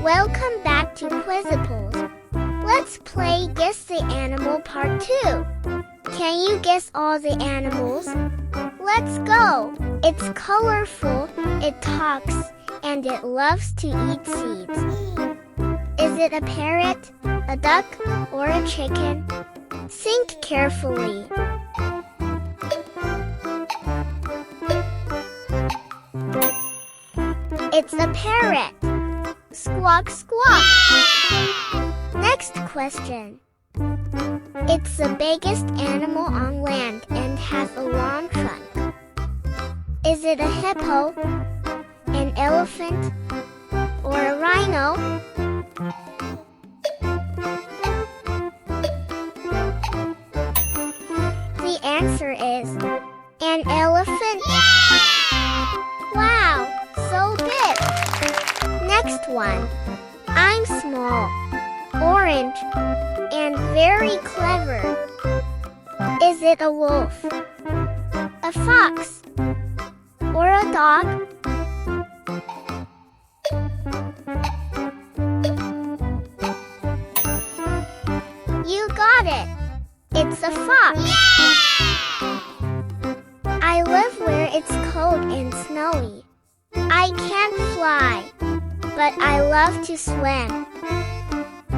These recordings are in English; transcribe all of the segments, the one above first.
Welcome back to Quizzibles. Let's play Guess the Animal Part 2. Can you guess all the animals? Let's go! It's colorful, it talks, and it loves to eat seeds. Is it a parrot, a duck, or a chicken? Think carefully. It's a parrot. Squawk, squawk. Next question. It's the biggest animal on land and has a long trunk. Is it a hippo, an elephant, or a rhino? The answer is an elephant. Wow, so big. Next one. I'm small, orange, and very clever. Is it a wolf, a fox, or a dog? You got it. It's a fox. I live where it's cold and snowy. I can't fly, but I love to swim.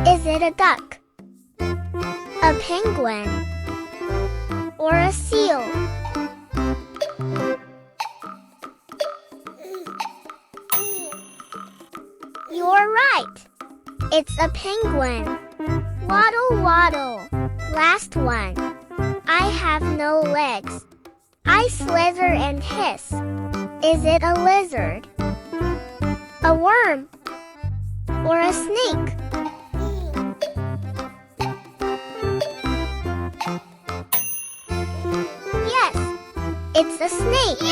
Is it a duck, a penguin, or a seal? You're right. It's a penguin. Waddle, waddle. Last one. I have no legs. I slither and hiss. Is it a lizard, a worm, or a snake? Yes, it's a snake.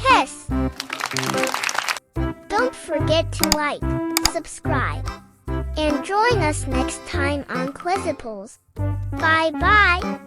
Hiss. Don't forget to like, subscribe, and join us next time on Quizzibles. Bye-bye.